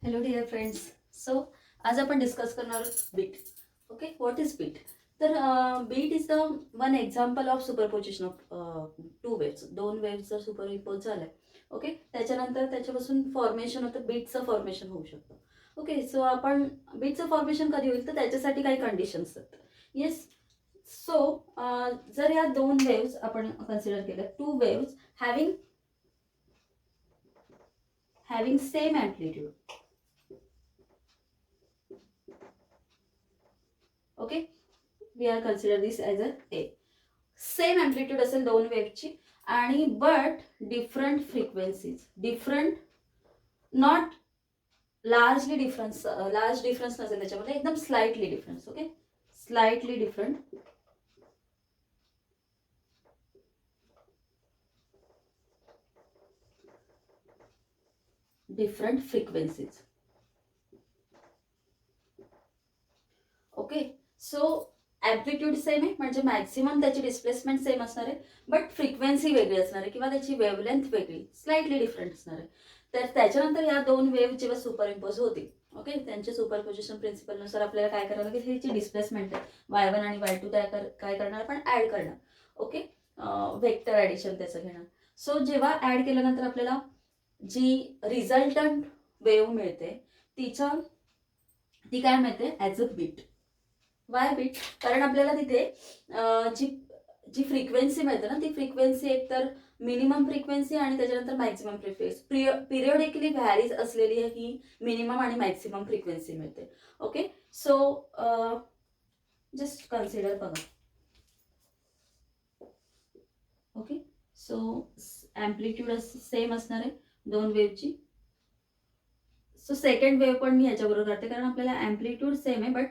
Hello dear friends. So आज आपण discuss करणार आहोत beat. Okay, what is beat? तर beat is the one example of superposition of two waves. दोन waves जर सुपरइम्पोज झाल्या, ओके, त्याच्यानंतर त्याच्यापासून फॉर्मेशन होतं, बीटचं फॉर्मेशन होऊ शकतं. ओके, सो आपण बीटचं फॉर्मेशन कधी होईल तर त्याच्यासाठी काही कंडिशन्स आहेत. येस. सो जर या दोन वेव्स आपण कन्सिडर केल्या, two waves having same amplitude. Okay, we are consider this as a a. Same amplitude असेल दोन वेव्हची आणि but different frequencies, different, not large difference नसेल त्याच्यामध्ये, एकदम slightly difference. Okay, slightly different frequencies. Okay, so amplitude same आहे म्हणजे maximum त्याची डिस्प्लेसमेंट सेम असणार आहे, बट फ्रिक्वेन्सी वेगळी असणार आहे किंवा त्याची वेव्हलेंथ वेगळी, स्लाइटली डिफरंट असणार आहे. तर त्याच्यानंतर या दोन वेव्ह जेव्हा सुपरइम्पोज होतील, ओके, त्यांच्या सुपरपोजिशन प्रिन्सिपलनुसार आपल्याला काय करावं लागेल, ही जी डिस्प्लेसमेंट आहे y1 आणि y2 काय करणार, आपण ॲड करणार. ओके, वेक्टर ॲडिशन त्याचं घेणार. सो जेव्हा ॲड केल्यानंतर आपल्याला जी रिझल्टंट वेव्ह मिळते ती काय मिळते, as a beat. Why beat? कारण आपल्याला तिथे जी जी फ्रिक्वेन्सी मिळते ना, ती फ्रिक्वेन्सी एकतर मिनिमम फ्रिक्वेन्सी आणि त्याच्यानंतर मॅक्सिमम फ्रिक्वेन्सी, पिरियडिकली व्हॅरीज असलेली ही मिनिमम आणि मॅक्सिमम फ्रिक्वेन्सी मिळते. ओके, सो जस्ट कन्सिडर बघा. ओके, सो ॲम्प्लिट्यूड सेम असणार आहे दोन वेव्हची. सो सेकंड वेव्ह पण मी ह्याच्याबरोबर करते कारण आपल्याला ॲम्प्लिट्यूड सेम आहे बट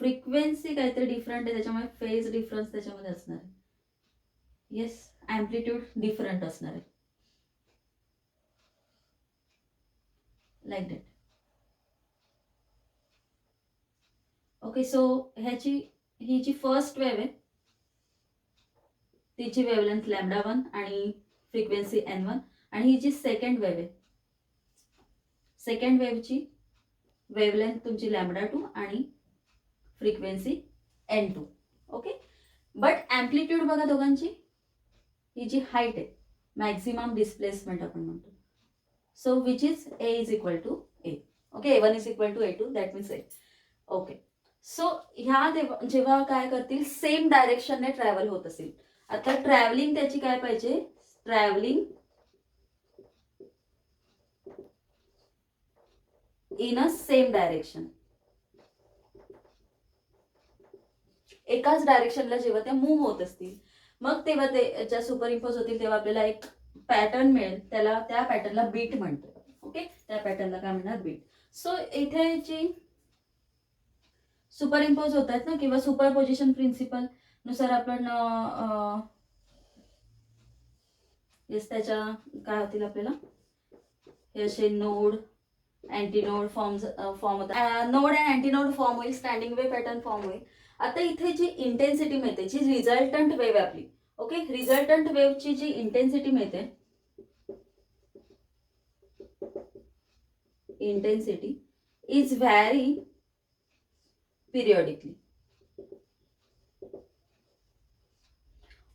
फ्रिक्वेन्सी काहीतरी डिफरंट आहे, त्याच्यामुळे फेज डिफरन्स त्याच्यामध्ये असणार आहे. येस, ॲम्प्लिट्यूड डिफरंट असणार आहे, लाईक दॅट. ओके, सो ही जी फर्स्ट वेव्ह आहे तिची वेव्हलेंथ λ1 आणि फ्रिक्वेन्सी n1, आणि ही जी सेकंड वेव्ह आहे, सेकंड वेव्हची वेव्हलेंथ तुमची λ2 आणि frequency n2. Okay, but amplitude बघा दोघांची, ही जी हाईट आहे, मॅक्झिमम डिस्प्लेसमेंट आपण म्हणतो, so which is a is equal to a. Okay, a1 is equal to a2, that means a. Okay, so ह्या जेव्हा काय करतील, सेम डायरेक्शनने ट्रॅव्हल होत असेल. आता ट्रॅव्हलिंग त्याची काय पाहिजे, travelling in a same direction. एकाच डायरेक्शनला जेव्हा त्या मूव्ह होत असतील, मग तेव्हा ते ज्या सुपरइम्पोज होतील तेव्हा आपल्याला एक पॅटर्न मिळेल, त्या पॅटर्नला बीट म्हणतो. ओके, त्या पॅटर्नला काय म्हणणार, बीट. सो इथे जी सुपरइम्पोज होत आहेत ना, किंवा सुपरपोजिशन प्रिन्सिपल नुसार आपण येस त्याच्या काय होतील, आपल्याला हे असे नोड अँटीनोड फॉर्म होतात. नोड अँड अँटीनोड फॉर्म होईल, स्टँडिंग वेव्ह पॅटर्न फॉर्म होईल. आता इथे जी इंटेन्सिटी मिळते, जी रिझल्टंट वेव्ह आपली, ओके, रिझल्टंट वेव्हची जी इंटेन्सिटी मिळते, intensity is vary periodically.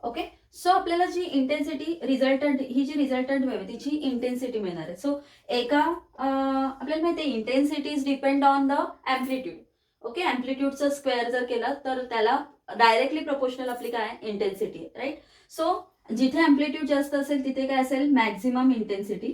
Okay, so आपल्याला जी इंटेन्सिटी रिझल्टंट, ही जी रिझल्टंट वेव्ह तिची इंटेन्सिटी मिळणार आहे. सो एका आपल्याला माहिती आहे intensity is depend on the amplitude. Okay, ॲम्प्लिट्यूडचा स्क्वेअर जर केला तर त्याला डायरेक्टली प्रोपोर्शनल आपली काय इंटेन्सिटी आहे, राईट. सो जिथे ॲम्प्लिट्यूड जास्त असेल तिथे काय असेल, मॅक्झिमम इंटेन्सिटी.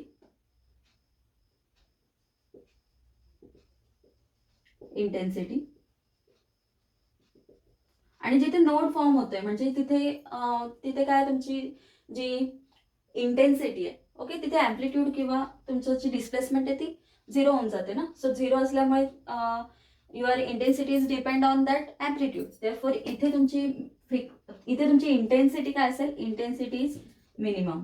आणि जिथे नोड फॉर्म होतोय म्हणजे तिथे काय तुमची जी इंटेन्सिटी आहे, ओके, तिथे ॲम्प्लिट्यूड किंवा तुमचं जी डिस्प्लेसमेंट आहे ती झिरो होऊन जाते ना. सो झिरो असल्यामुळे your intensity is depend on that amplitude. Therefore इथे तुमची इंटेन्सिटी काय असेल, इंटेन्सिटी इज मिनिमम.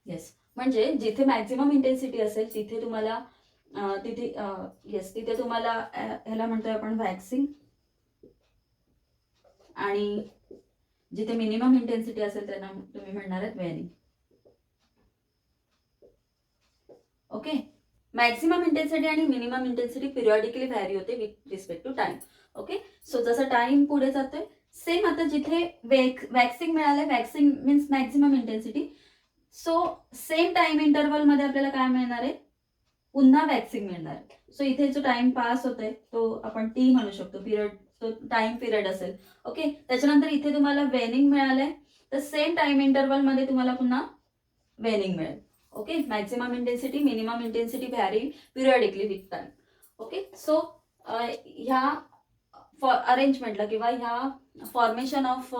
येस, म्हणजे जिथे मॅक्झिमम इंटेन्सिटी असेल तिथे तुम्हाला तिथे तुम्हाला ह्याला म्हणतोय आपण वॅक्सिंग, आणि जिथे मिनिमम इंटेन्सिटी असेल त्यांना तुम्ही म्हणणार आहेत वेअरिंग. ओके. मॅक्झिमम इंटेन्सिटी आणि मिनिमम इंटेन्सिटी पिरियॉडिकली व्हॅरी होते with respect to time. Okay. So जसं टाइम पुढे जातोय सेम आता जिथे वॅक्सिंग मिळालंय, waxing means maximum intensity, so same time interval मध्ये आपल्याला काय मिळणार आहे, पुन्हा वॅक्सिंग मिळणार आहे. सो इथे जो टाइम पास होतोय तो आपण टी म्हणू शकतो, पिरियड, तो टाइम पिरियड असेल. ओके. त्याच्यानंतर इथे तुम्हाला वेनिंग मिळालंय, तर सेम टाइम इंटरवल मध्ये तुम्हाला पुन्हा वेनिंग मिळेल. Okay. Maximum intensity, minimum intensity vary periodically with time. Okay. So ह्या अरेंजमेंटला किंवा ह्या फॉर्मेशन ऑफ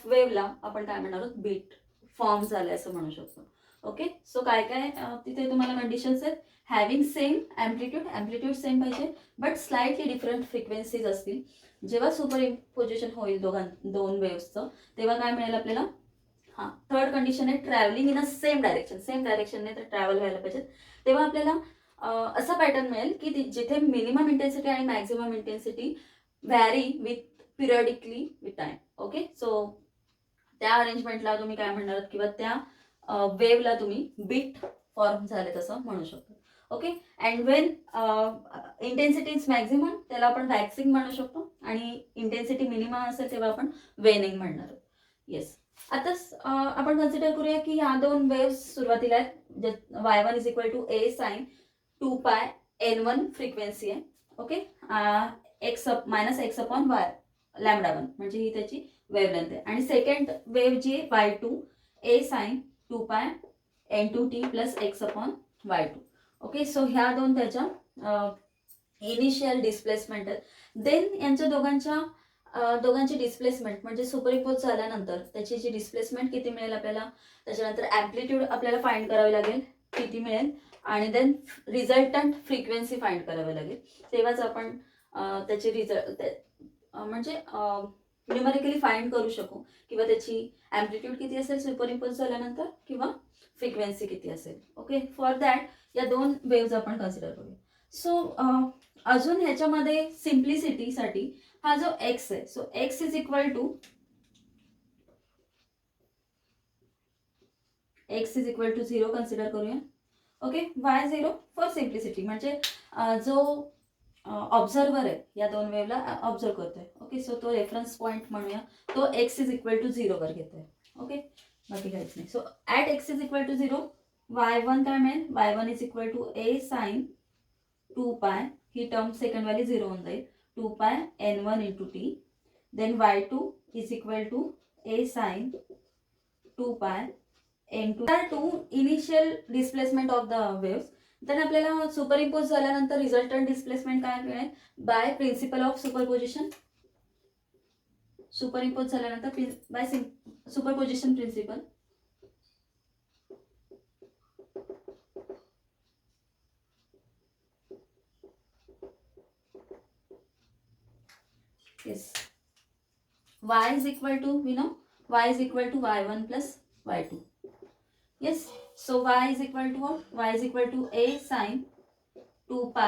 वेव्हला आपण काय म्हणणार आहोत, बीट फॉर्म झाले असं म्हणू शकतो. ओके. सो काय काय तिथे तुम्हाला कंडिशन्स आहेत, हॅव्हिंग सेम ॲम्प्लिट्यूड सेम पाहिजे बट स्लाइटली डिफरंट फ्रिक्वेन्सीज असतील. जेव्हा सुपर इम्पोजिशन होईल दोन वेव्सचं, तेव्हा काय मिळेल आपल्याला, हां, थर्ड कंडिशन आहे ट्रॅव्हलिंग इन अ सेम डायरेक्शनने तर ट्रॅव्हल व्हायला पाहिजे. तेव्हा आपल्याला असा पॅटर्न मिळेल की जिथे मिनिमम इंटेन्सिटी आणि maximum intensity vary with periodically with time. Okay. So त्या अरेंजमेंटला तुम्ही काय म्हणणार किंवा त्या वेव्हला तुम्ही बीट फॉर्म झाले तसं म्हणू शकतो. Okay. And Wien intensity is maximum त्याला आपण वॅक्सिंग म्हणू शकतो आणि इंटेन्सिटी मिनिमम असेल तेव्हा आपण वेनिंग म्हणणार आहोत. येस. आता आपण कन्सिडर करूया की ह्या दोन वेव्स सुरुवातीला आहेत, y1 is equal to a sine 2π n1 frequency आहे. Okay. x minus x upon y λ1 म्हणजे ही त्याची वेव्हलेंथ आहे. आणि सेकंड वेव्ह जी y2 a sine 2π n2t plus x upon y2. Okay. So ह्या दोन त्याच्या इनिशियल डिस्प्लेसमेंट आहेत. देन यांच्या दोघांची डिस्प्लेसमेंट म्हणजे सुपरइम्पोज झाल्यानंतर त्याची जी डिस्प्लेसमेंट किती मिळेल आपल्याला, त्याच्यानंतर ॲम्प्लिट्यूड आपल्याला फाइंड करावी लागेल किती मिळेल, आणि देन रिझल्टंट फ्रिक्वेन्सी फाइंड करावी लागेल. तेव्हाच आपण त्याची म्हणजे न्यूमरिकली फाइंड करू शकू किंवा त्याची ॲम्प्लिट्यूड किती असेल सुपरइम्पोज झाल्यानंतर किंवा फ्रिक्वेन्सी किती असेल. ओके. फॉर दॅट या दोन वेव्ज आपण कन्सिडर करूया. सो अजून ह्याच्यामध्ये सिम्प्लिसिटीसाठी हा जो एक्स आहे, so x is equal to zero consider करूया. Okay. Y zero for simplicity, म्हणजे जो ऑब्झर्वर आहे या दोन वेव्हला ऑब्झर्व करतोय. ओके. सो तो रेफरन्स पॉईंट म्हणूया, तो x is equal to zero वर घेतोय. ओके. बाकी काहीच नाही. So at x is equal to zero y1 काय मिळेल, y1 is equal to a sine 2π, ही टर्म सेकंड वाली झिरो होऊन जाईल, 2π n1 into t. Then y2 is equal to a sine 2π n2 initial displacement of the waves. तर आपल्याला superimpose झाल्यानंतर resultant displacement काय मिळेल, by principle of superposition. Superimpose झाल्यानंतर by superposition principle. Yes. Y is equal to, we know, y is equal to y1 plus y2. Yes. So y is equal to what? Y is equal to a sin 2π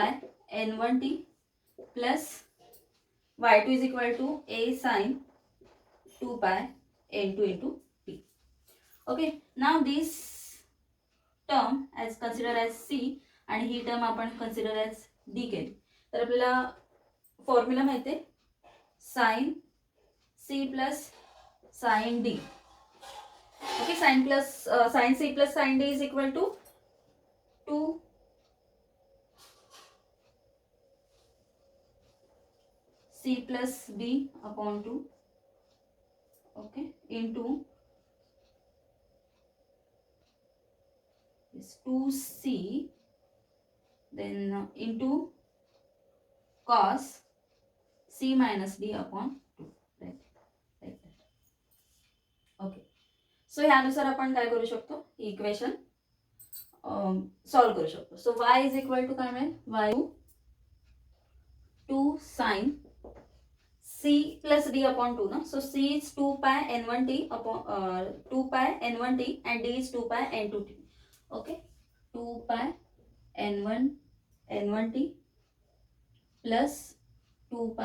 n1t plus y2 is equal to a sin 2π n2 into t. Okay. Now this term as considered as c आणि ही term आपण consider as d केली. तर आपल्याला formula माहिती आहे, sine c plus sine d. Okay. Sine c plus sine d is equal to 2 c plus d upon 2. Okay. Into 2c then into cos c minus d upon 2. Right. Okay. So ह्यानुसार आपण काय करू शकतो, equation solve करू शकतो. So y is equal to काय मिळेल, y 2 sine c plus d upon 2 ना. So c is 2π n1t upon 2π n1t and d is 2π n2t. Okay. 2π n1t plus 2π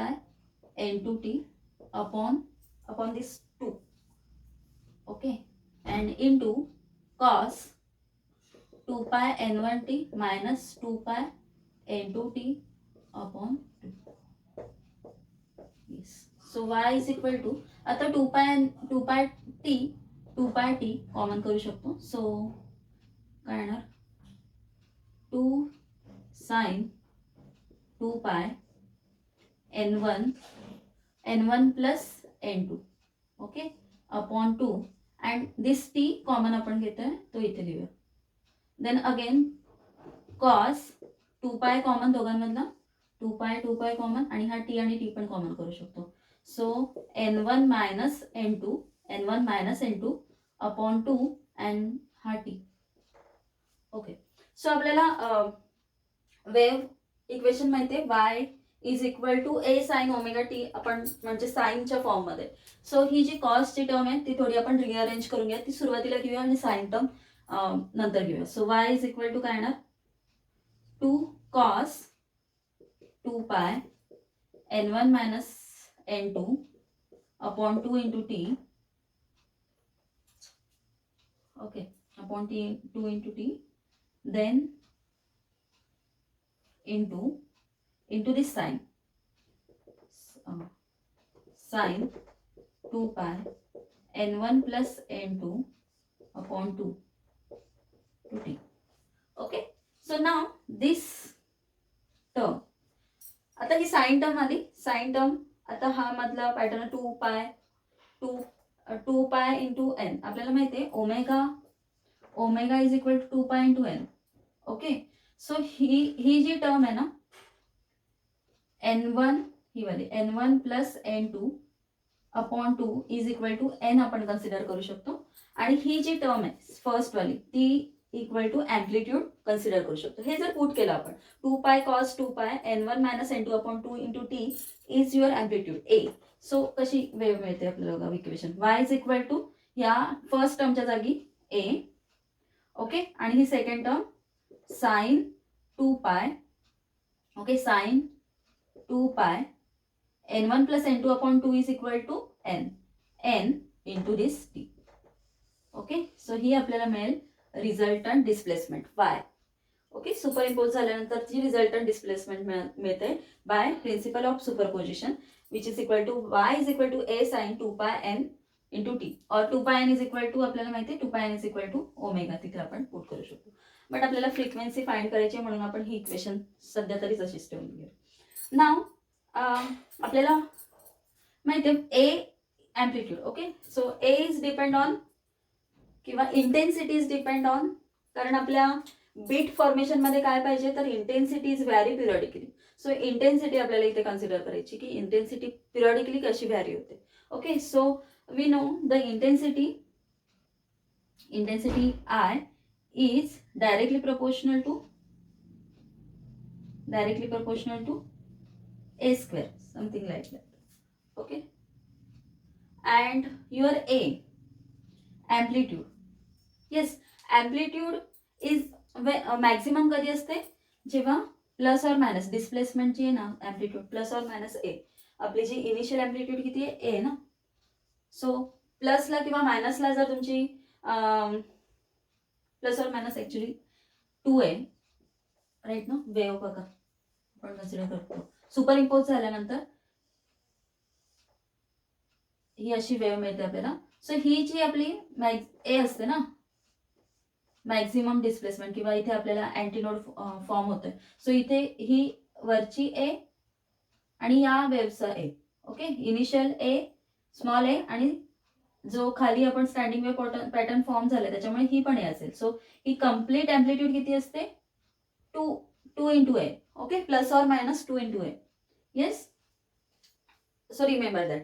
n2t upon this 2. Okay. And into cos 2 पाय n1t minus 2 pi n2t upon 2. Yes. So y is equal to, आता 2 पाय t common करू शकतो. So काय येणार, 2 sign 2 pi n1 plus n2 okay upon 2 and this t common आपण घेतोय तो इथे लिहूया. देन अगेन कॉस 2 पाय कॉमन दोघांमधला, 2 पाय कॉमन आणि हा t आणि t पण कॉमन करू शकतो. So n1 minus n2 upon 2 and हा t. ओके. सो आपल्याला वेव्ह इक्वेशन माहिती आहे, y is equal to a sine omega t, आपण म्हणजे साईनच्या फॉर्ममध्ये. सो ही जी कॉसची टर्म आहे ती थोडी आपण रिअरेंज करून घ्या, ती सुरुवातीला घेऊया आणि साइन टर्म नंतर घेऊया. So y is equal to काय येणार, 2 cos 2 pi n1 minus n2 upon 2 into t. Okay upon 2 into t. Then into this sine sine 2 pi n1 plus n2 upon 2 to t. Okay, so now this term, आता ही sine term आली. Sine term आता हा मधला pattern 2 pi into n. आपल्याला माहिती आहे omega is equal to 2 pi into n. Okay. So ही जी टर्म आहे ना n1, ही वाली n1 plus n2 upon 2 is equal to n आपण कन्सिडर करू शकतो. आणि ही जी टर्म आहे फर्स्ट वाली ती इक्वल टू अँप्लिट्यूड कन्सिडर करू शकतो. हे जर पुट केलं आपण 2 पाय cos 2 pi n1 minus n2 upon 2 into t is your amplitude a. So कशी वेव्ह मिळते आपल्याला बघा equation, y is equal to या फर्स्ट टर्मच्या जागी a. ओके. आणि ही सेकंड टर्म साइन 2 पाय, okay sign 2 pi n1 plus n2 upon 2 is equal to n into this t. Okay. So ही आपल्याला मिळेल resultant displacement y. Okay. Superimpose झाल्यानंतर जी रिझल्टंट डिस्प्लेसमेंट मिळते by principle of superposition which is equal to y is equal to a sine 2 pi n into T. और 2 pi n is equal to आपल्याला माहिती आहे 2 pi n is equal to omega, तिथे आपण put करू शकतो. But आपल्याला frequency find करायची म्हणून आपण ही इक्वेशन सध्या तरी तशीच ठेवून घेऊ. नाव आपल्याला माहिती आहे A amplitude. Okay. So A is depend on किंवा इंटेन्सिटी इज डिपेंड ऑन, कारण आपल्या बीट फॉर्मेशन मध्ये काय पाहिजे तर intensity is vary periodically. So intensity आपल्याला इथे कन्सिडर करायची की इंटेन्सिटी पिरियडिकली कशी व्हॅरी होते. Okay. So we know the intensity I is directly proportional to a square, something like that. Okay. And your a amplitude, yes, amplitude is maximum कधी असते जेव्हा plus और मायनस डिस्प्लेसमेंट जी आहे ना amplitude plus और minus a. आपली जी initial amplitude किती आहे a ना. सो प्लसला किंवा मायनसला जर तुमची प्लस और मायनस ऍक्च्युली 2 आहे राईट ना. वेव्ह बघा आपण कन्सिडर करतो सुपर इम्पोज झाल्यानंतर ही अशी वेव्ह मिळते आपल्याला. सो ही जी आपली ए असते ना मॅक्झिमम डिस्प्लेसमेंट किंवा इथे आपल्याला अँटीनोड फॉर्म होतोय. सो इथे ही वरची ए आणि या वेव्हचा ए. ओके. इनिशियल ए स्मॉल ए आणि जो खाली आपण स्टँडिंग वेव्ह पॅटर्न फॉर्म झाले त्याच्यामुळे ही पण ए असेल. सो ही कम्प्लीट अँप्लिट्यूड किती असते 2 इंटू ए. ओके. प्लस और minus 2 into A. Yes. So remember that.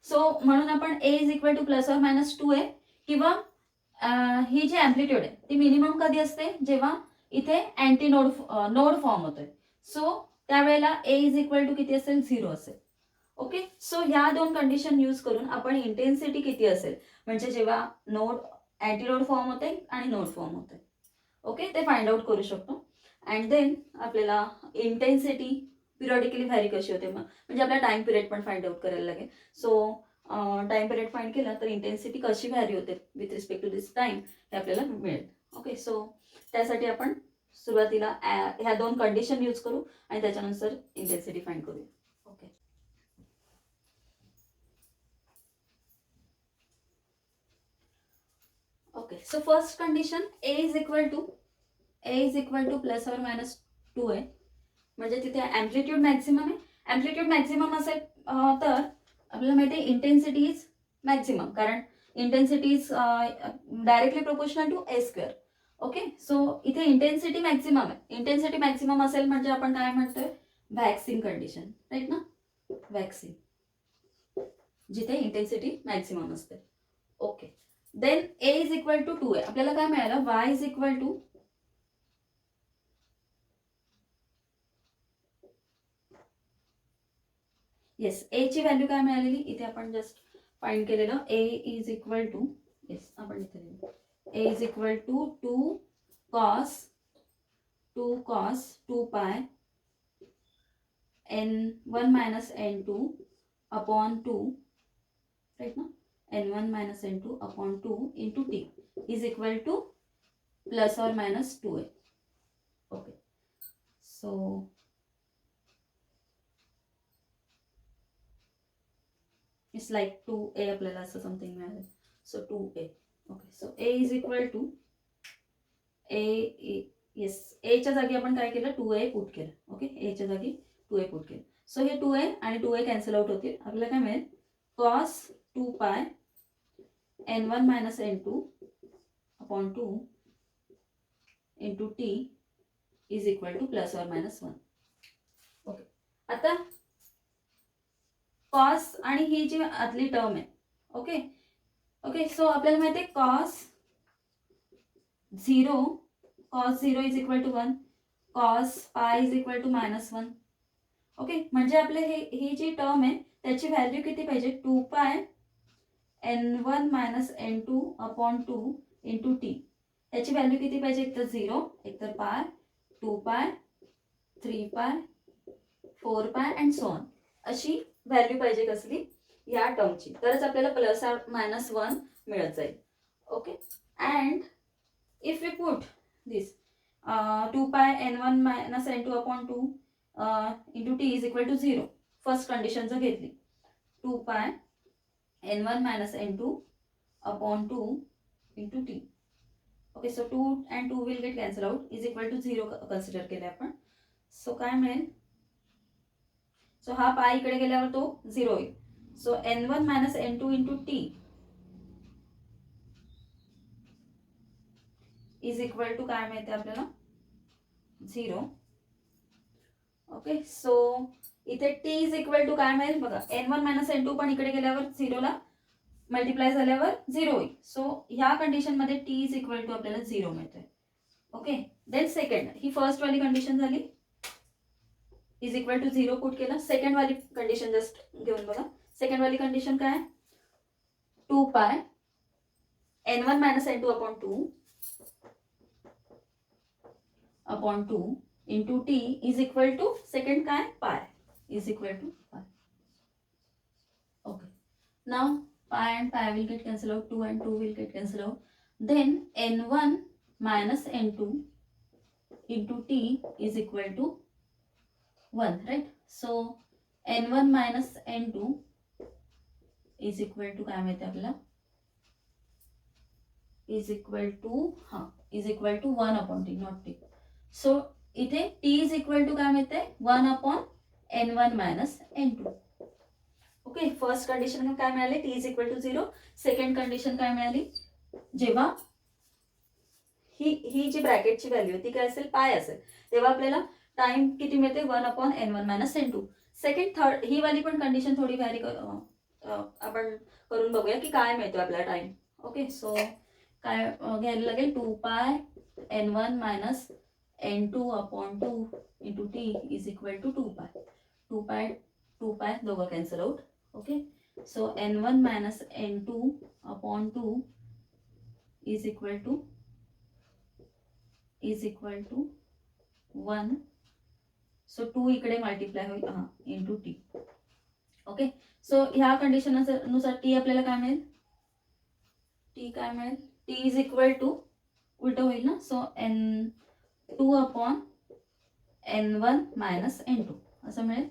So म्हणून आपण a is equal to plus और मायनस 2 ए किंवा ही जी अँप्लिट्यूड आहे ती मिनिमम कधी असते जेव्हा इथे अँटी नोड फॉर्म होतोय. सो त्यावेळेला ए इज इक्वल टू किती असेल 0 असेल. ओके. सो ह्या दोन कंडिशन यूज करून आपण इंटेन्सिटी किती असेल म्हणजे जेव्हा अँटी नोड फॉर्म होते आणि नोड फॉर्म होते ओके ते फाइंड आउट करू शकतो. अँड देन आपल्याला इंटेन्सिटी पिरियडिकली व्हॅरी कशी होते म्हणजे आपल्याला टाइम पिरियड पण फाइंड आउट करायला लागेल. सो टाइम पिरियड फाइंड केला तर इंटेन्सिटी कशी व्हॅरी होते with respect to this time हे आपल्याला मिळेल. ओके, सो त्यासाठी आपण सुरुवातीला ह्या 2 कंडिशन यूज करू आणि त्याच्यानुसार इंटेन्सिटी फाइंड करूया. Okay, okay. So first condition a is equal to plus और मायनस 2a, म्हणजे तिथे ॲम्प्लिट्यूड मॅक्झिमम आहे. ॲम्प्लिट्यूड मॅक्झिमम असेल तर आपल्याला माहिती आहे इंटेन्सिटी इज मॅक्झिमम, कारण intensity is directly proportional to a square. Okay, so इथे इंटेन्सिटी मॅक्झिमम आहे. इंटेन्सिटी मॅक्झिमम असेल म्हणजे आपण काय म्हणतोय, व्हॅक्सिंग कंडिशन, राईट ना, व्हॅक्सिंग, जिथे इंटेन्सिटी मॅक्झिमम असते. Okay, then a is equal to 2a, आपल्याला काय मिळालं, y is equal to yes A ची व्हॅल्यू काय मिळालेली इथे आपण जस्ट फाइंड केलेलं. A is equal to, yes आपण इथे लिहिलं, A is equal to 2 cos 2 pi n1 minus n2 upon 2, right ना, n1 minus n2 upon 2 into t is equal to plus और minus 2a. Okay, so it's like 2a आपल्याला असं something मिळालं. So 2a. Okay, so a is equal to A, yes एच्या जागी आपण काय केलं, 2a पुट केलं. ओके, एच्या जागी 2a पुट केलं. सो हे 2a आणि 2a कॅन्सल आउट होतील. आपल्याला काय मिळेल, cos 2 pi n1 minus n2 upon 2 into t is equal to plus और मायनस 1. ओके, आता कॉस आणि ही जी आतली टर्म आहे. ओके, ओके, सो आपल्याला माहिती आहे cos 0 is equal to 1, cos pi is equal to minus 1. Okay, म्हणजे आपले ही जी टर्म आहे त्याची व्हॅल्यू किती पाहिजे, 2 pi n1 minus n2 upon 2 into T. याची व्हॅल्यू किती पाहिजे, एक तर 0, एक तर पाय, 2 पाय, 3 पाय, 4 पाय अँड सो ऑन, अशी व्हॅल्यू पाहिजे कसली, या टर्मची, तरच आपल्याला प्लस मायनस 1 मिळत जाईल. Okay, and if we put this 2 pi n1 minus n2 upon 2 into t is equal to 0, first condition जर घेतली, 2 pi n1 minus n2 upon 2 into t. Okay, so 2 and 2 will get cancel out, is equal to 0 consider केले आपण. So काय मिळेल, so हा पाय इकडे गेल्यावर तो 0 होईल. So n1 minus n2 into t is equal to काय मिळते आपल्याला, 0. ओके, सो इथे टी इज इक्वल टू काय मिळेल बघा, n1 मायनस n2 पण इकडे गेल्यावर 0 ला मल्टिप्लाय झाल्यावर 0 होईल. सो ह्या कंडिशन मध्ये टी इज इक्वल टू आपल्याला 0 मिळतंय. ओके, देन सेकंड, ही फर्स्ट वाली कंडिशन झाली, इज इक्वल टू 0 पुट केलं. सेकंड वाली कंडिशन जस्ट घेऊन बघा. सेकंड वाली कंडिशन काय, 2 pi n1 minus n2 upon 2 into t is equal to second काय, pi is equal to pi. Okay, now pi and pi will get cancel out, 2 and 2 will get cancel out. Then n1 minus n2 into t is equal to 1, right? So n1 minus n2 is equal to काय माहिती आपल्याला, is equal to 1 upon t, not t. So इथे t is equal to काय मिळते, 1 upon n1 minus n2. Okay, first condition काय मिळाली, t is equal to 0. Second condition काय मिळाली, जेव्हा ही जी ब्रॅकेटची व्हॅल्यू आहे ती काय असेल, पाय असेल, तेव्हा आपल्याला टाइम किती मिळते, 1 upon n1 minus n2. Second third ही वाली पण कंडिशन थोडी व्हॅरी आपण करून बघूया की काय मिळतो आपल्याला टाइम. ओके, सो काय घ्यायला लागेल, 2 pi n1 minus n2 upon 2 into t is equal to 2 pi दोघं cancel out. Okay, so n1 minus n2 upon 2 is equal to 1. So 2 इकडे मल्टिप्लाय होईल इंटू टी. ओके, सो ह्या condition नुसार t आपल्याला काय मिळेल, टी इज इक्वल टू उलट होईल ना. So N2 upon N1 minus N2 असं मिळेल.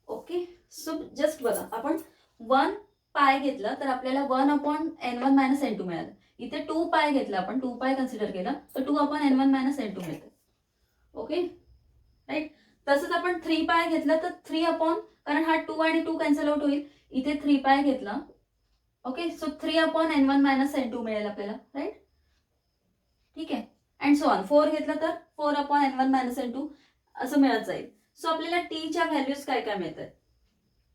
ओके. सो जस्ट बघा, आपण 1 पाय घेतलं तर आपल्याला 1 अपॉन N1 मायनस N2 मिळालं. इथे 2 पाय घेतला, आपण 2 पाय कन्सिडर केला तर 2 अपॉन N1 मायनस N2 मिळतं. Okay right. तसंच आपण 3 पाय घेतला तर 3 अपॉन, कारण हा 2 आणि 2 कॅन्सल आउट होईल, इथे 3 पाय घेतला. Okay. So 3 upon N1 minus N2 मिळेल आपल्याला. राईट. ठीक आहे. And so on. 4 घेतला तर 4 अपॉन N1 मायनस N2 असं मिळत जाईल. सो आपल्याला टीच्या व्हॅल्यूज काय काय मिळतात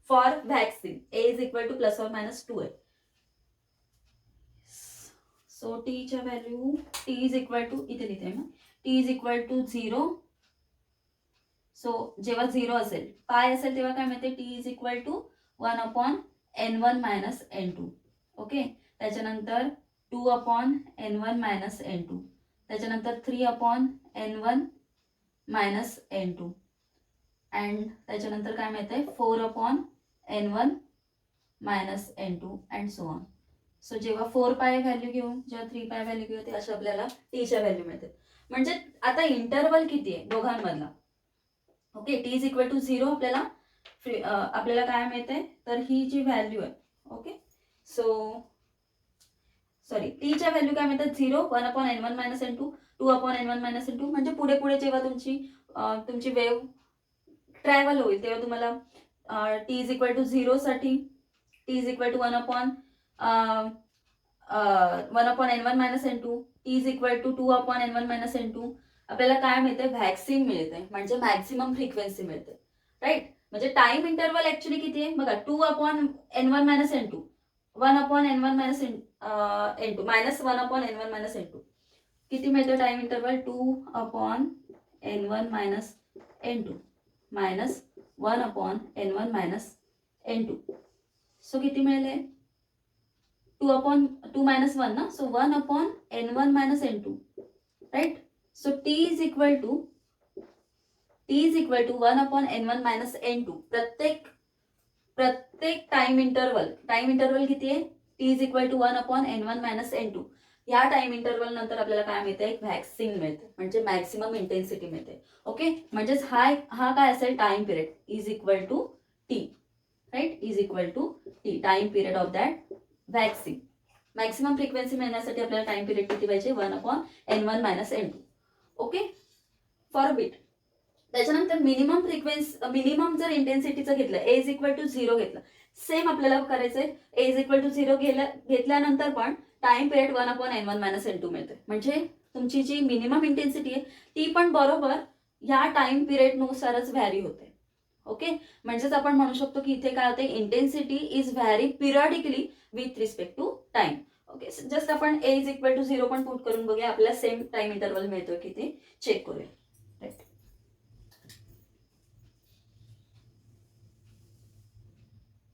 for waxing. A is equal to plus or minus 2 आहे. सो टीच्या value t is equal to, इथे लिहिते ना, t is equal to 0. So जेव्हा 0 असेल, पाय असेल, तेव्हा काय मिळते, t is equal to 1 upon N1 minus N2. Okay. त्याच्यानंतर 2 अपॉन N1 मायनस N2. त्याच्यानंतर 3 upon N1 minus N2. And त्याच्यानंतर काय मिळतंय, 4 upon N1 minus N2 and so on. So जेव्हा 4 पाय व्हॅल्यू घेऊ, जेव्हा 3 पाय व्हॅल्यू घेऊ, ते अशा आपल्याला टीच्या व्हॅल्यू मिळते. म्हणजे आता इंटरवल किती आहे दोघांमधला. Okay. T is equal to 0 आपल्याला काय मिळते, तर ही जी व्हॅल्यू आहे. ओके. सो सॉरी, टीच्या व्हॅल्यू काय मिळतात, 0, 1 upon N1 minus N2, 2 upon N1 minus N2. म्हणजे पुढे पुढे जेव्हा तुमची वेव्ह ट्रॅव्हल होईल तेव्हा तुम्हाला टी इज इक्वल टू 0 साठी T is equal to 1 upon N1 minus N2, T is equal to 2 upon N1 minus N2. आपल्याला काय मिळते, व्हॅक्सिन मिळते, म्हणजे मॅक्सिमम फ्रिक्वेन्सी मिळते. राईट. म्हणजे टाइम इंटरवल ऍक्च्युली किती आहे बघा, 2 upon N1 minus N2, 1 upon N1 minus N2 minus 1 upon N1 minus N2. किती मिळतं time interval, 2 upon N1 minus N2 minus 1 upon N1 minus N2. So किती मिळेल, 2 upon 2 minus 1 ना. So 1 upon N1 minus N2. Right. So t is equal to 1 upon N1 minus N2. प्रत्येक time interval किती आहे, t is equal to 1 upon N1 minus N2. या time interval नंतर आपल्याला काय मिळते, एक व्हॅक्सिन मिळते, म्हणजे मॅक्सिमम इंटेन्सिटी मिळते. ओके. म्हणजेच हा काय असेल, time period is equal to t. Right. Is equal to t, time period of that waxing. Maximum frequency मिळण्यासाठी आपल्याला टाइम पिरियड किती पाहिजे, 1 upon N1 minus N2. Okay. For beat. त्याच्यानंतर मिनिमम जर इंटेन्सिटीचं घेतलं, ए इज इक्वल टू 0 घेतलं, same आपल्याला करायचंय. ए इज इक्वल टू 0 घेतल्यानंतर पण time period 1 upon N1 minus N2 मिळते. म्हणजे तुमची जी मिनिमम इंटेन्सिटी आहे ती पण बरोबर ह्या टाइम पिरियडनुसारच व्हॅरी होते. ओके. म्हणजेच आपण म्हणू शकतो की इथे काय होते, intensity is vary periodically with respect to time. Okay. Just आपण ए इज इक्वल टू 0 पण पुट करून बघूया, आपल्याला सेम टाइम इंटरवल मिळतोय की ते चेक करूया. Right.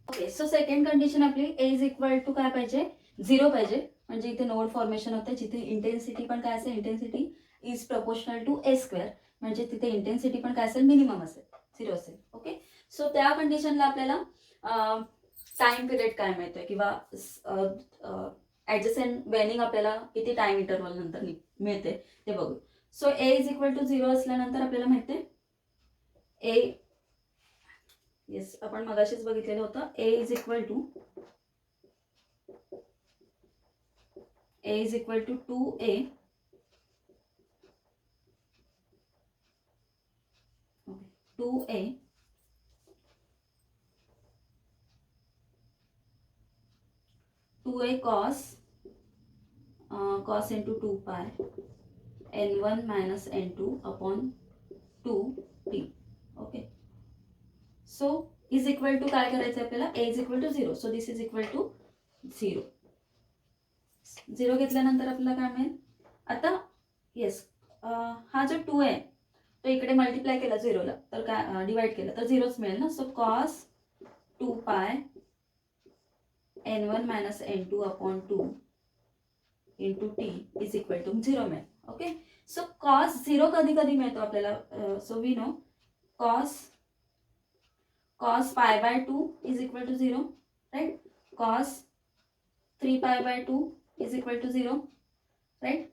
Okay. So second condition आपली ए इज इक्वल टू काय पाहिजे, 0 पाहिजे. म्हणजे इथे नोड फॉर्मेशन होते, जिथे इंटेन्सिटी पण काय असेल, intensity is proportional to a square. म्हणजे तिथे इंटेन्सिटी पण काय असेल, मिनिमम असेल, 0 असेल. ओके. सो त्या कंडिशनला आपल्याला टाइम पिरियड काय मिळतोय, किंवा ऍडजसेंट वेनिंग आपल्याला किती टाइम इंटरवल नंतर मिळते ते बघू. So A is equal to 0 असल्यानंतर आपल्याला मिळते ए, येस आपण मगाशीच बघितलेलं होतं, a is equal to 2a 2a cos into 2 pi N1 minus N2 upon 2t. Okay. So is equal to काय करायचं आपल्याला, a is equal to 0. So this is equal to 0. 0 घेतल्यानंतर आपल्याला काय मिळेल, आता येस हा जो 2 आहे तो इकडे मल्टिप्लाय केला 0ला, तर काय डिवाइड केलं तर 0च मिळेल ना. So cos 2 pi N1 minus N2 upon 2 into t is equal to 0 मिळेल. ओके. सो cos 0 कधी कधी मिळतो आपल्याला, so we know cos pi by 2 is equal to 0. Right. cos 3 pi by 2 is equal to 0. Right.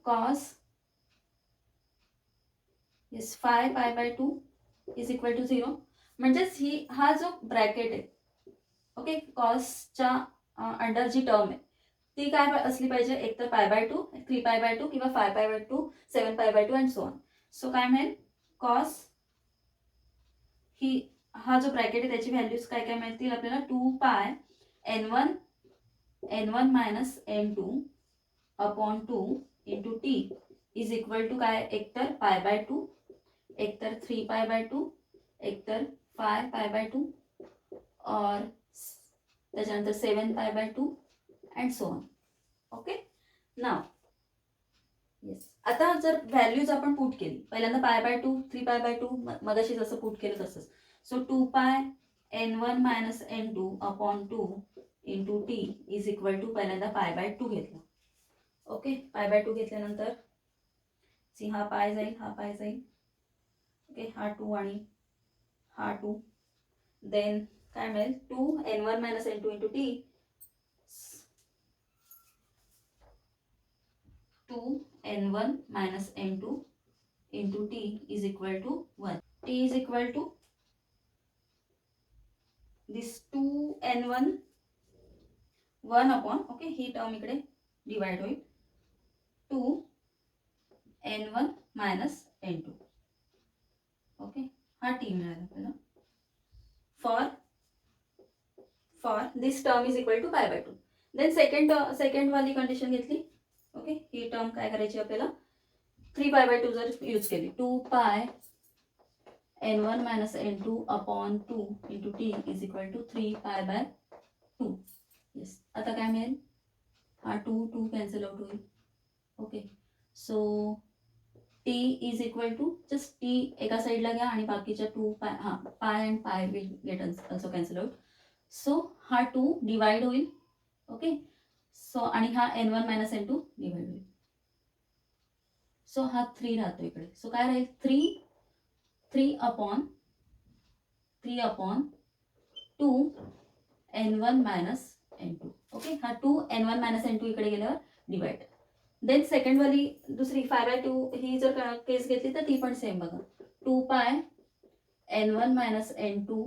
Cos yes 5 pi by 2 is equal to 0. म्हणजेच हा जो bracket आहे, okay, कॉसच्या under जी term आहे ती काय असली पाहिजे, एकतर पाय बाय 2, 3 पाय बाय 2 किंवा 5 pi by 2, 7 pi by 2 and so on. So काय मिळेल, कॉस ही हा जो ब्रॅकेट आहे त्याची व्हॅल्यूज काय काय मिळतील आपल्याला, 2 pi n1 minus n2 upon 2 into t is equal to काय, एकतर पाय बाय 2, एकतर 3 पाय बाय 2, एकतर 5 पाय बाय 2 और त्याच्यानंतर 7 pi by 2 and so on. Okay. Now yes, आता जर व्हॅल्यूज आपण पुट केली, पहिल्यांदा पाय बाय 2, 3 पाय बाय 2 मगाशी जसं पुट केलं तसंच. So 2 pi n1 minus n2 upon 2 into t is equal to पहिल्यांदा पाय बाय 2 घेतला. ओके, पाय बाय 2 घेतल्यानंतर सी हा पाय जाईल, हा पाय जाईल. ओके, हा 2 आणि हा 2. देन काय मिळेल, 2 n1 minus n2 into t, 2 n1 minus n2 into t is equal to 1. T is equal to this 2 n1 1 upon, okay, ही टर्म इकडे डिवाइड होईल, 2 n1 मायनस n2. ओके, हा टी मिळाला आपल्याला. For this term is equal to pi by 2. Then second वाली condition घेतली. Okay, ही term काय करायची आपल्याला, 3 पाय बाय 2 जर यूज केली, 2 pi n1 minus n2 upon 2 into t is equal to 3 pi by 2. Yes, आता काय मिळेल, हा 2 कॅन्सल आउट होईल. Okay, so t is equal to just t एका साईडला घ्या आणि बाकीच्या 2 पाय, हा पाय अँड पाय will get also cancel out. So हा 2 डिवाइड होईल. ओके, सो आणि हा n1 मायनस n2 डिवाइड होईल. सो हा 3 राहतो इकडे. सो काय राहील, 3 upon 2 n1 minus n2. Okay, हा 2 n1 मायनस n2 इकडे गेल्यावर डिवाइड. देन सेकंड वाली दुसरी 5 बाय 2 ही जर केस घेतली तर ती पण सेम बघा, 2 pi n1 minus n2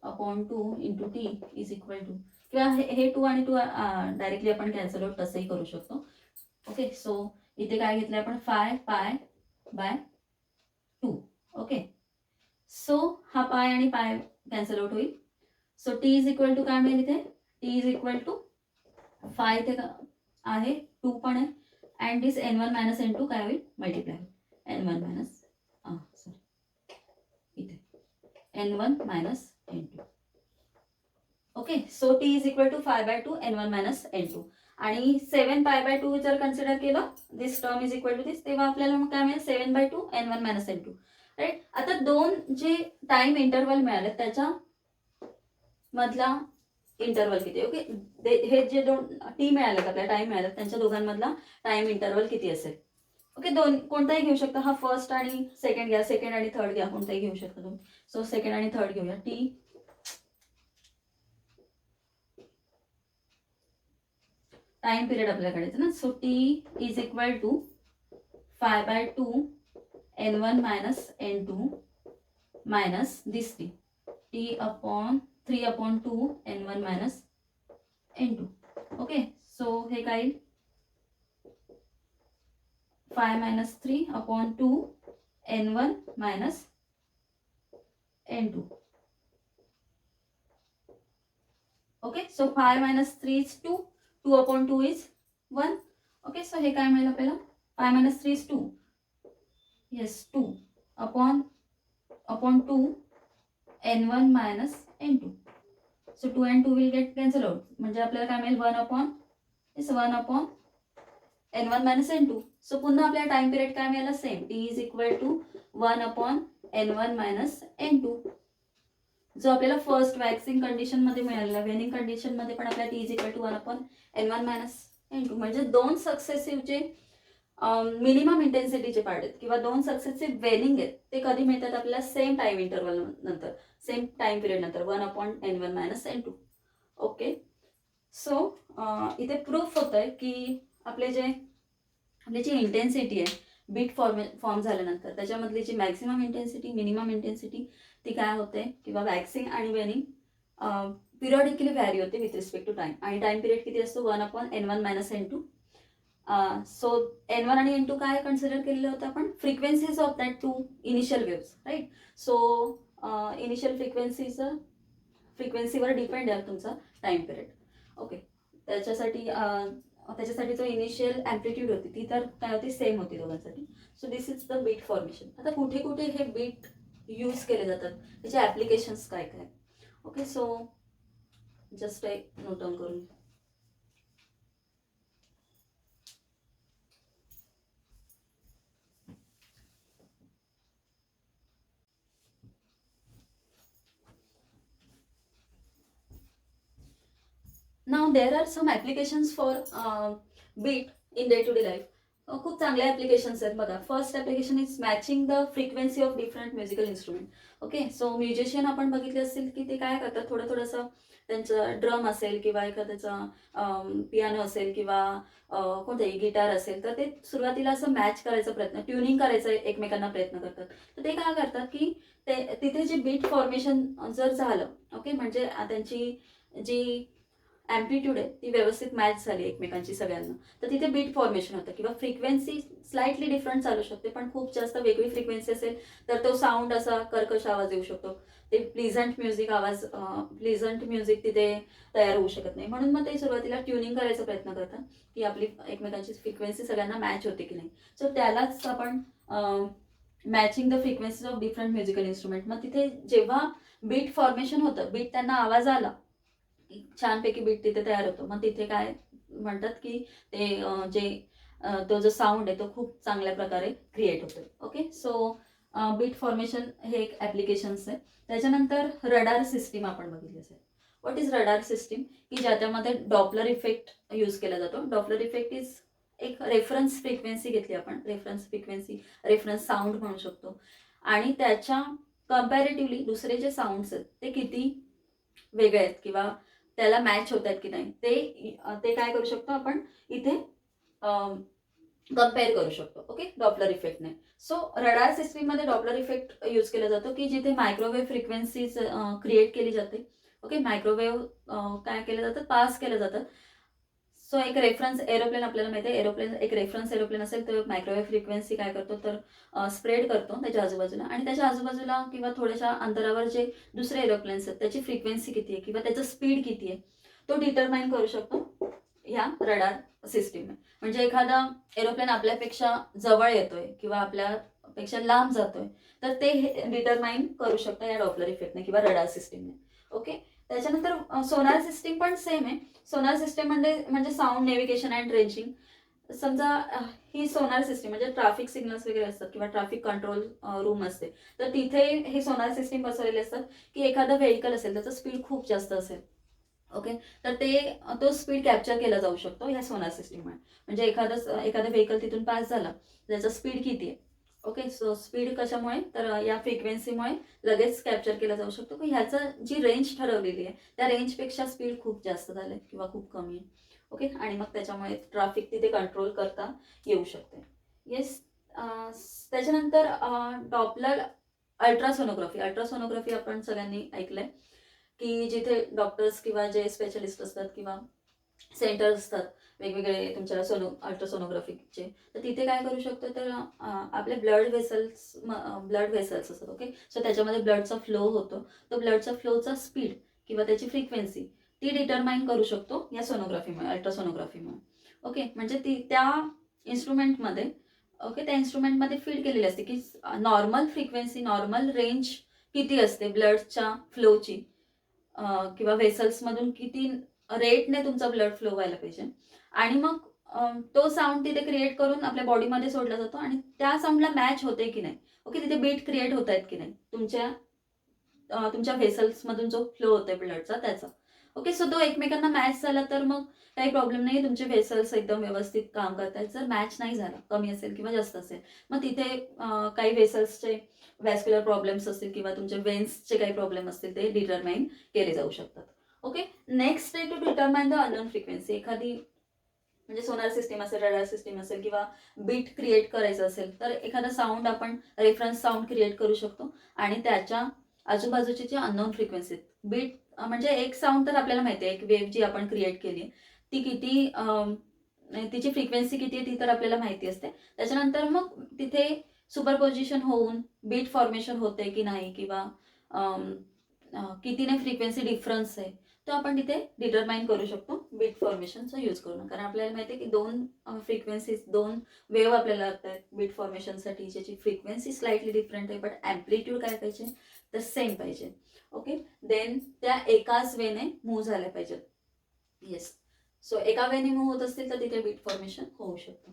upon 2 into t is equal to, किंवा हे 2 आणि 2 डायरेक्टली आपण कॅन्सल आउट तसंही करू शकतो. ओके, सो इथे काय घेतलं आपण, 5 पाय बाय 2. ओके, सो हा पाय आणि पाय कॅन्सल आउट होईल. So t is equal to काय मिळेल इथे, टी इज इक्वल टू 5 इथे आहे, 2 पण आहे, and this n1 minus n2 काय होईल, मल्टिप्लाय n1 मायनस इथे n1 minus n2. Okay, so t is equal to 5 by 2 n1 minus n2 आणि 7 पाय बाय 2 जर कन्सिडर केलं, this term is equal to this, तेव्हा आपल्याला मग काय मिळेल, 7 bye 2 n1 minus n2. Right. आता दोन जे टाइम इंटरवल मिळाले त्याच्या मधला इंटरवल किती. ओके, हे जे दोन टी मिळाले आपल्याला, टाइम मिळाला, त्यांच्या दोघांमधला टाइम इंटरवल किती असेल. ओके, दोन कोणताही घेऊ शकता, हा फर्स्ट आणि सेकंड घ्या, सेकंड आणि थर्ड घ्या, कोणताही घेऊ शकता तुम्ही. सो सेकंड आणि थर्ड घेऊया. टी टाइम पिरियड आपल्याकडे ना, so t is equal to 5 by 2 n1 minus n2 minus this t upon 3 upon 2 n1 minus n2. Okay, so हे काय येईल, 5 minus 3 upon 2 n1 minus n2. Okay, so 5 minus 3 is 2, 2 upon 2 is 1. Okay, so हे काय मिळेल आपल्याला, 5 minus 3 is 2, yes 2 upon 2 n1 minus n2. So 2 and 2 will get cancel out, म्हणजे आपल्याला काय मिळेल, 1 upon n1 minus n2. So पुन्हा आपल्याला टाइम पिरियड काय मिळाला, same, t is equal to 1 upon n1 minus n2, जो आपल्याला फर्स्ट वॅक्सिंग कंडिशन मध्ये मिळालेला. वेनिंग कंडिशन मध्ये पण आपल्याला t is equal to 1 upon n1 minus n2. म्हणजे दोन सक्सेसिव्ह जे मिनिमम इंटेन्सिटीचे पार्ट आहेत किंवा दोन सक्सेसिव्ह वेनिंग आहेत ते कधी मिळतात आपल्याला, सेम टाइम इंटरवल नंतर, सेम टाइम पिरियड नंतर, 1 upon n1 minus n2. Okay, so इथे प्रूफ होत आहे की आपले जे त्याची इंटेन्सिटी आहे बीट फॉर्म झाल्यानंतर त्याच्यामधली जी मॅक्सिमम इंटेन्सिटी मिनिमम इंटेन्सिटी ती काय होते किंवा वॅक्सिंग आणि वेनिंग पिरियडिकली व्हॅरी होते विथ रिस्पेक्ट टू टाइम. आणि टाइम पिरियड किती असतो 1/n1 - n2. सो n1 आणि n2 काय कन्सिडर केलेलं होतं आपण frequencies of that two initial waves right. So initial फ्रिक्वेन्सीवर डिपेंड आहे तुमचा टाइम पिरियड. ओके त्याच्यासाठी जो इनिशियल ॲम्प्लिट्यूड होती ती तर काय होती सेम होती दोघांसाठी. So this is the beat formation. आता कुठे कुठे हे बीट यूज केले जातात त्याचे ॲप्लिकेशन्स काय काय. ओके सो जस्ट एक नोट डाऊन करून घ्या. Now there are some applications for beat in day to day life. खूप चांगले ॲप्लिकेशन्स आहेत बघा. First application is matching the frequency of different musical instrument. Okay so musician आपण बघितले असतील की ते काय करतात थोडंसं त्यांचं ड्रम असेल किंवा एखाद्याचा पियानो असेल किंवा कोणताही गिटार असेल तर ते सुरुवातीला असं मॅच करायचा प्रयत्न ट्युनिंग करायचा एकमेकांना प्रयत्न करतात. तर ते काय करतात की ते तिथे जे बीट फॉर्मेशन जर झालं ओके म्हणजे त्यांची जी ॲम्प्लिट्यूड आहे ती व्यवस्थित मॅच झाली एकमेकांची सगळ्यांना तर तिथे बीट फॉर्मेशन होतं. किंवा फ्रिक्वेन्सी स्लाइटली डिफरंट चालू शकते पण खूप जास्त वेगळी फ्रिक्वेन्सी असेल तर तो साऊंड असा कर्कश आवाज येऊ शकतो. ते प्लीझंट म्युझिक तिथे तयार होऊ शकत नाही. म्हणून मग ते सुरुवातीला ट्युनिंग करायचा प्रयत्न करतात की आपली एकमेकांची फ्रिक्वेन्सी सगळ्यांना मॅच होते की नाही. सो त्यालाच आपण matching the frequencies of different musical instrument. मग तिथे जेव्हा बीट फॉर्मेशन होतं बीट त्यांना आवाज आला छानपैकी बीट तिथे तयार होतो. मग तिथे काय म्हणतात की ते तो जो साऊंड आहे तो खूप चांगल्या प्रकारे क्रिएट होतो. ओके सो बीट फॉर्मेशन हे एक ॲप्लिकेशन्स आहे. त्याच्यानंतर रडार सिस्टीम आपण बघितली असेल. व्हॉट इज रडार सिस्टीम की ज्याच्यामध्ये डॉपलर इफेक्ट यूज केला जातो. डॉपलर इफेक्ट इज एक रेफरन्स फ्रिक्वेन्सी घेतली आपण रेफरन्स साऊंड म्हणू शकतो आणि त्याच्या कम्पॅरेटिव्हली दुसरे जे साऊंड्स आहेत ते किती वेगळे आहेत किंवा त्याला मॅच होत आहेत की नाही ते काय करू शकतो आपण इथे कम्पेअर करू शकतो. ओके डॉपलर इफेक्टने. सो रडार सिस्टीममध्ये डॉपलर इफेक्ट यूज केला जातो की जिथे मायक्रोवेव्ह फ्रिक्वेन्सीज क्रिएट केली जाते. ओके मायक्रोवेव्ह काय केलं जातं पास केलं जातं. सो एक रेफरन्स एरोप्लेन आपल्याला माहिती आहे एक रेफरन्स एरोप्लेन असेल तर मायक्रोवेव्ह फ्रिक्वेन्सी काय करतो तर स्प्रेड करतो त्याच्या आजूबाजूला आणि त्याच्या आजूबाजूला किंवा थोड्याशा अंतरावर जे दुसरे एरोप्लेन्स आहेत त्याची फ्रिक्वेन्सी किती आहे किंवा त्याचं स्पीड किती आहे तो डिटरमाइन करू शकतो ह्या रडार सिस्टीम. म्हणजे एखादा एरोप्लेन आपल्यापेक्षा जवळ येतोय किंवा आपल्यापेक्षा लांब जातोय तर ते डिटरमाइन करू शकतं या डॉपलर इफेक्टने किंवा रडार सिस्टीमने. ओके त्याच्यानंतर सोनार सिस्टीम पण सेम आहे. सोनार सिस्टीम म्हणजे साऊंड नेव्हिगेशन अँड रेंजिंग. समजा ही सोनार सिस्टीम म्हणजे ट्रॅफिक सिग्नल्स वगैरे असतात किंवा ट्रॅफिक कंट्रोल रूम असते तर तिथे हे सोनार सिस्टीम बसवलेले असतात की एखादं व्हेकल असेल त्याचं स्पीड खूप जास्त असेल ओके तर तो स्पीड कॅप्चर केला जाऊ शकतो ह्या सोनार सिस्टीममुळे. म्हणजे एखादं व्हेकल तिथून पास झालं त्याचं स्पीड किती आहे ओके सो स्पीड कशामुळे तर या फ्रिक्वेन्सीमुळे लगेच कॅप्चर केला जाऊ शकतो की ह्याचं जी रेंज ठरवलेली आहे त्या रेंजपेक्षा स्पीड खूप जास्त झालं किंवा खूप कमी आहे. ओके आणि मग त्याच्यामुळे ट्रॅफिक तिथे कंट्रोल करता येऊ शकते. येस त्याच्यानंतर डॉपलर अल्ट्रासोनोग्राफी आपण सगळ्यांनी ऐकलंय की जिथे डॉक्टर्स किंवा जे स्पेशलिस्ट असतात किंवा सेंटर्स असतात वेगवेगळे तुमच्या अल्ट्रासोनोग्राफीचे तर तिथे काय करू शकतो तर आपले ब्लड व्हेसल्स असतात. ओके सो त्याच्यामध्ये ब्लडचा फ्लो होतो तो ब्लडचा फ्लोचा स्पीड किंवा त्याची फ्रिक्वेन्सी ती डिटरमाइन करू शकतो या सोनोग्राफीमुळे अल्ट्रासोनोग्राफीमुळे. ओके म्हणजे त्या इन्स्ट्रुमेंटमध्ये त्या इन्स्ट्रुमेंटमध्ये फीड केलेली असते की नॉर्मल फ्रिक्वेन्सी नॉर्मल रेंज किती असते ब्लडच्या फ्लोची किंवा व्हेसल्समधून किती रेटने तुमचा ब्लड फ्लो व्हायला पाहिजे आणि मग तो साऊंड तिथे क्रिएट करून आपल्या बॉडीमध्ये सोडला जातो आणि त्या साऊंडला मॅच होते की नाही ओके तिथे बीट क्रिएट होत आहेत की नाही तुमच्या व्हेसल्समधून जो फ्लो होतोय ब्लडचा त्याचा. ओके सो तो एकमेकांना मॅच झाला तर मग काही प्रॉब्लेम नाही तुमचे व्हेसल्स एकदम व्यवस्थित काम करतात. जर मॅच नाही झाला कमी असेल किंवा जास्त असेल मग तिथे काही व्हेसल्सचे व्हॅस्क्युलर प्रॉब्लेम्स असतील किंवा तुमचे वेन्सचे काही प्रॉब्लेम असतील ते डिटरमाइन केले जाऊ शकतात. ओके नेक्स्ट आहे to determine the unknown frequency. एखादी म्हणजे सोनार सिस्टीम असेल, रडार सिस्टीम असेल किंवा बीट क्रिएट करायचं असेल तर एखादा साऊंड आपण रेफरन्स साऊंड क्रिएट करू शकतो आणि त्याच्या आजूबाजूची जी अननोन फ्रिक्वेन्सी बीट म्हणजे एक साऊंड तर आपल्याला माहिती आहे, एक वेव्ह जी आपण क्रिएट केली ती किती तिची फ्रिक्वेन्सी किती आहे ती तर आपल्याला माहिती असते. त्याच्यानंतर मग तिथे सुपरपोजिशन होऊन बीट फॉर्मेशन होते की नाही किंवा कितीने फ्रिक्वेन्सी डिफरन्स आहे तो आपण तिथे डिटरमाइन करू शकतो बीट फॉर्मेशनचा यूज करून. कारण आपल्याला माहिती आहे की दोन फ्रिक्वेन्सीज, दोन वेव्ह आपल्याला लागतात बीट फॉर्मेशनसाठी, ज्याची फ्रिक्वेन्सी स्लाइटली डिफरंट आहे बट ॲम्प्लिट्यूड काय पाहिजे तर सेम पाहिजे. ओके, देन त्या एकाच वेने मूव्ह झाल्या पाहिजेत. येस, सो एका वेने मूव्ह होत असतील तर तिथे बीट फॉर्मेशन होऊ शकतं.